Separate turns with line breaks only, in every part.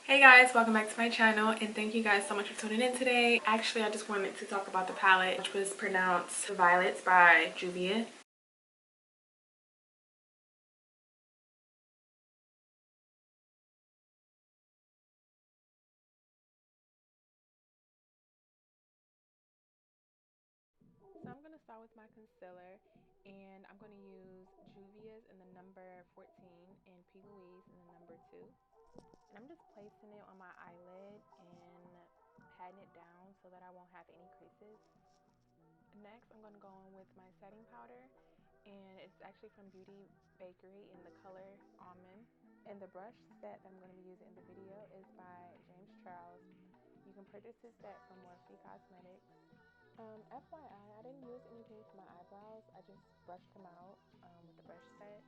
Hey guys, welcome back to my channel and thank you guys so much for tuning in today. Actually, I just wanted to talk about the palette, which was pronounced Violets by Juvia. So I'm going to start with my concealer, and I'm going to use Juvia's in the number 14 and P. Louise in the number 2. And I'm just placing it on my eyelid and patting it down so that I won't have any creases. Next, I'm going to go in with my setting powder, and it's actually from Beauty Bakery in the color Almond. And the brush set that I'm going to be using in the video is by James Charles. You can purchase this set from Morphe Cosmetics. FYI, I didn't use anything for my eyebrows. I just brushed them out with the brush set.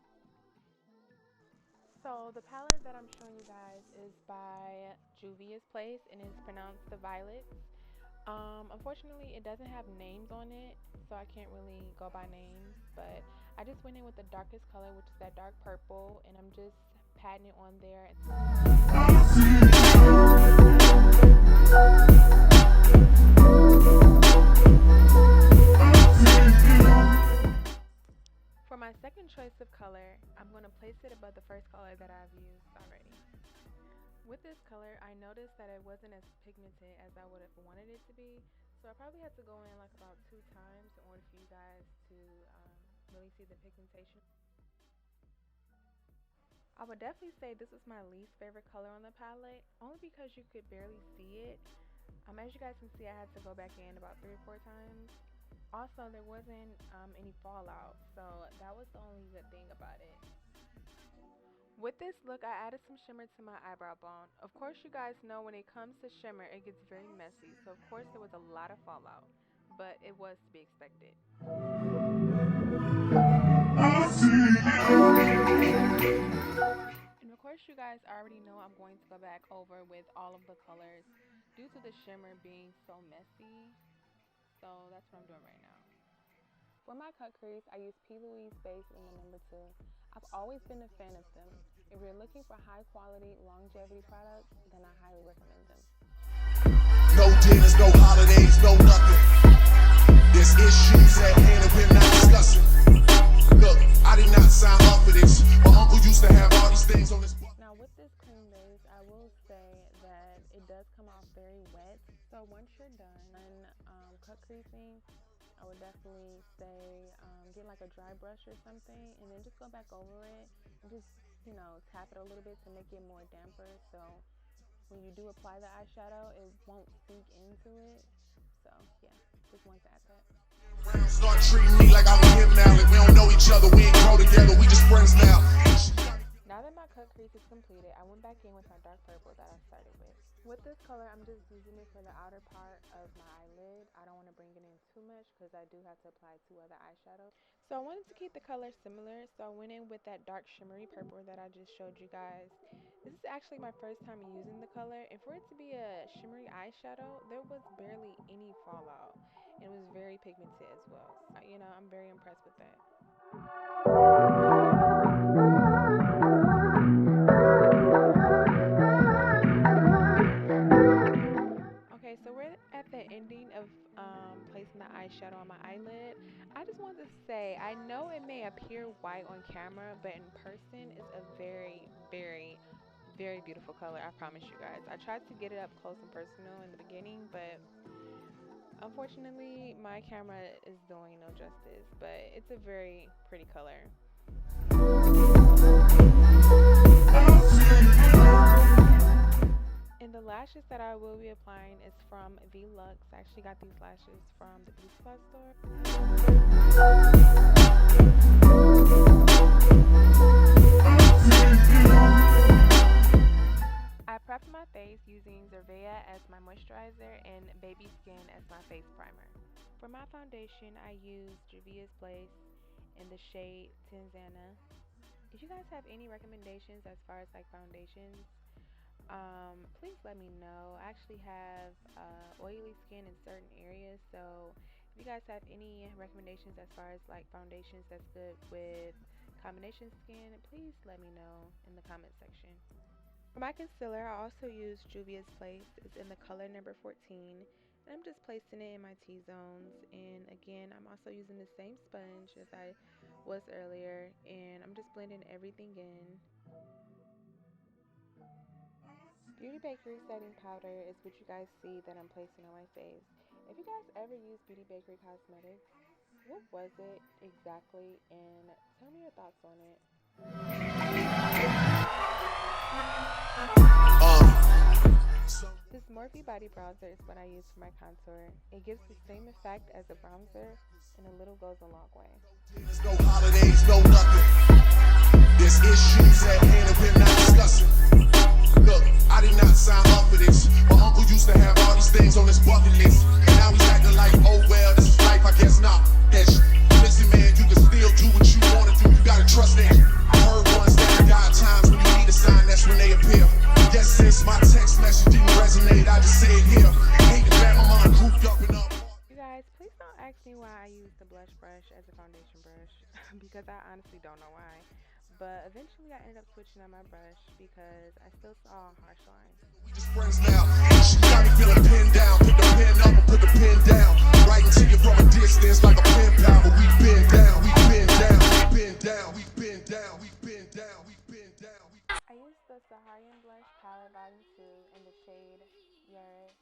So the palette that I'm showing you guys is by Juvia's Place, and it's pronounced the Violets. Unfortunately, it doesn't have names on it, so I can't really go by names, but I just went in with the darkest color, which is that dark purple, and I'm just patting it on there. For my second choice of color, I'm going to place it above the first color that I've used already. With this color, I noticed that it wasn't as pigmented as I would have wanted it to be, so I probably had to go in like about 2 times in order for you guys to really see the pigmentation. I would definitely say this is my least favorite color on the palette, only because you could barely see it. As you guys can see, I had to go back in about 3 or 4 times. Also, there wasn't any fallout, so that was the only good thing about it. With this look, I added some shimmer to my eyebrow bone. Of course, you guys know when it comes to shimmer, it gets very messy, so of course there was a lot of fallout, but it was to be expected. And of course, you guys already know I'm going to go back over with all of the colors due to the shimmer being so messy, so that's what I'm doing right now. For my cut crease, I use P. Louise base in the number 2. I've always been a fan of them. If you're looking for high quality longevity products, then I highly recommend them.
No dinners, no holidays, no nothing. There's issues at hand and we're not discussing. Look, I did not sign up for this. My uncle used to have all these things on his butt.
Now with this cream base, I will say that it does come off very wet. So once you're done cut creasing, I would definitely say get like a dry brush or something, and then just go back over it and just, tap it a little bit to make it more damper. So when you do apply the eyeshadow, it won't sink into it. So yeah, just want to add that.
Start treating me like I'm him now. Like we don't know each other, we ain't grow together, we just friends now.
Now that my cut crease is completed, I went back in with my dark purple that I started with. With this color, I'm just using it for the outer part of my eyelid. I don't want to bring it in too much because I do have to apply 2 other eyeshadows. So I wanted to keep the color similar, so I went in with that dark shimmery purple that I just showed you guys. This is actually my first time using the color, and for it to be a shimmery eyeshadow, there was barely any fallout. It was very pigmented as well. So, I'm very impressed with that. Okay, so we're at the ending of placing the eyeshadow on my eyelid. I just wanted to say, I know it may appear white on camera, but in person it's a very, very, very beautiful color. I promise you guys. I tried to get it up close and personal in the beginning, but unfortunately my camera is doing no justice, but it's a very pretty color. And the lashes that I will be applying is from Velux. I actually got these lashes from the beauty supply store. I prepped my face using Juvia as my moisturizer and Baby Skin as my face primer. For my foundation, I used Juvia's Place in the shade Tanzana. If you guys have any recommendations as far as like foundations, please let me know. I actually have oily skin in certain areas, so if you guys have any recommendations as far as like foundations that's good with combination skin, please let me know in the comment section. For my concealer, I also use Juvia's Place. It's in the color number 14. And I'm just placing it in my T-zones. And again, I'm also using the same sponge as I was earlier. And I'm just blending everything in. Beauty Bakery setting powder is what you guys see that I'm placing on my face. If you guys ever use Beauty Bakery Cosmetics, what was it exactly? And tell me your thoughts on it. This Morphe Body Bronzer is what I use for my contour. It gives the same effect as a bronzer, and a little goes a long way.
There's no holidays, no nothing. There's issues at hand and we're not discussing. Look, I did not sign up for this. My uncle used to have all these things on his bucket list. And now he's acting like, oh well, this is life, I guess not. Listen, man, you can still do what you want to do. You gotta trust that. I heard ones that die times when you need a sign, that's when they appear. Guess since my text message didn't resonate, I just say it here. Hate the fact my mind cooped up and up.
You guys, please don't ask me why I use the blush brush as a foundation brush because I honestly don't know why. But eventually I ended up switching on my brush because I still saw harsh lines.
We just friends now. She got me feeling pinned down. Put the pen up and put the pen down. Writing to you from a distance like a pen pal. But we've been down, we've been down, we've been down, we've been down, we've been down, we've been down.
I used the Saharian Blush Palette Volume 2 in the shade Yare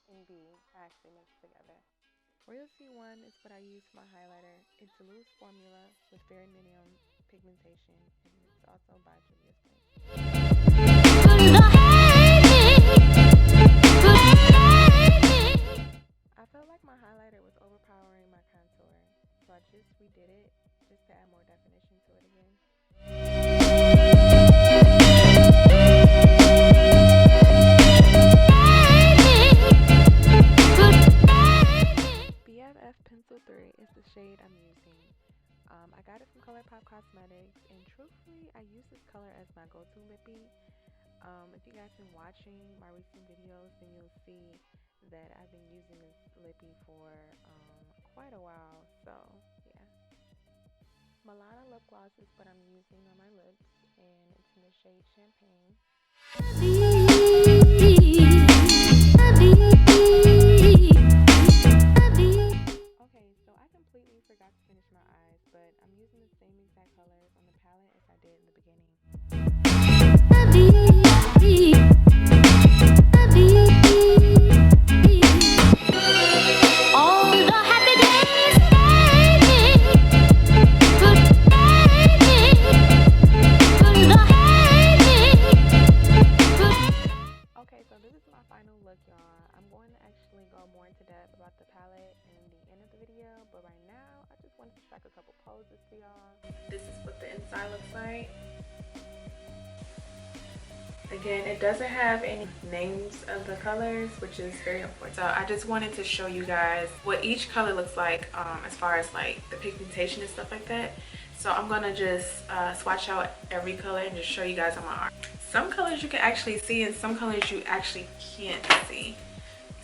and B. I actually mixed together. Royalty 1 is what I use for my highlighter. It's a loose formula with very minimum pigmentation, and it's also by Juvia's Place. I felt like my highlighter was overpowering my contour, so I just redid it just to add more definition to it again. BFF Pencil 3 is the shade I'm using. I got it from ColourPop Cosmetics, and truthfully, I use this color as my go-to lippy. If you guys been watching my recent videos, then you'll see that I've been using this lippy for quite a while, so yeah. Milana lip gloss is what I'm using on my lips, and it's in the shade Champagne. Okay, so I completely forgot to finish my eyes, but I'm using the same exact colors on the palette as I did in the beginning. Okay, so this is my final look, y'all. I'm going to actually go more into depth about the palette in the end of the video, but right now, I just wanted to strike a couple poses for y'all. This is what the inside looks like. Again, it doesn't have any names of the colors, which is very important. So I just wanted to show you guys what each color looks like as far as like the pigmentation and stuff like that. So I'm gonna just swatch out every color and just show you guys on my arm. Some colors you can actually see and some colors you actually can't see.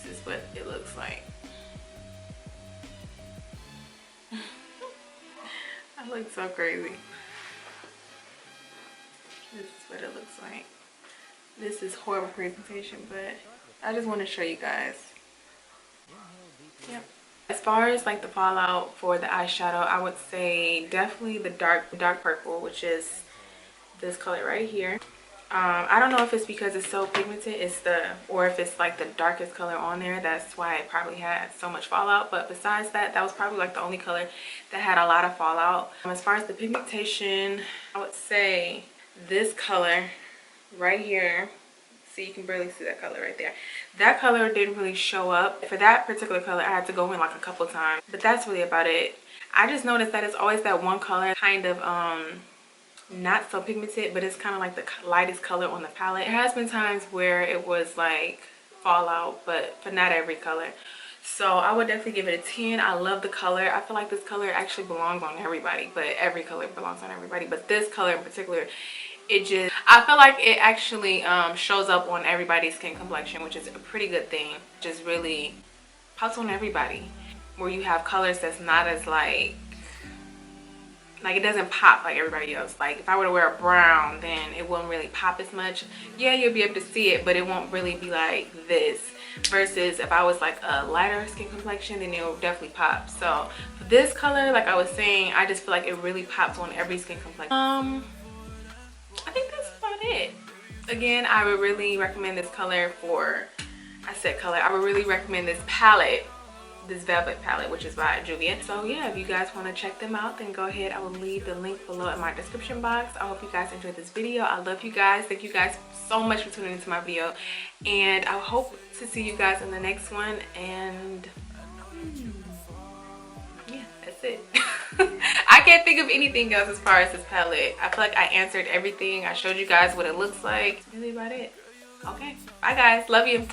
This is what it looks like. I look so crazy. This is what it looks like. This is horrible presentation, but I just want to show you guys. Yep. As far as like the fallout for the eyeshadow, I would say definitely the dark purple, which is this color right here. I don't know if it's because it's so pigmented, or if it's like the darkest color on there. That's why it probably had so much fallout. But besides that, that was probably like the only color that had a lot of fallout. As far as the pigmentation, I would say this color right here. See, you can barely see that color right there. That color didn't really show up. For that particular color, I had to go in like a couple times, but that's really about it. I just noticed that it's always that one color, kind of not so pigmented, but it's kind of like the lightest color on the palette. There has been times where it was like fallout, but for not every color. So I would definitely give it a 10. I love the color. I feel like this color actually belongs on everybody, but every color belongs on everybody. But this color in particular, I feel like it actually shows up on everybody's skin complexion, which is a pretty good thing. Just really pops on everybody. Where you have colors that's not as like like it doesn't pop like everybody else. Like if I were to wear a brown, then it wouldn't really pop as much. Yeah, you'll be able to see it, but it won't really be like this. Versus if I was like a lighter skin complexion, then it will definitely pop. So for this color, like I was saying, I just feel like it really pops on every skin complexion. I think that's about it. Again, I would really recommend this color for, I said color, I would really recommend this palette, this velvet palette, which is by Juvia. So yeah, if you guys want to check them out, then go ahead. I will leave the link below in my description box. I hope you guys enjoyed this video. I love you guys. Thank you guys so much for tuning into my video, and I hope to see you guys in the next one. And yeah, that's it. I can't think of anything else as far as this palette. I feel like I answered everything. I showed you guys what it looks like. That's really about it. Okay, bye guys, love you.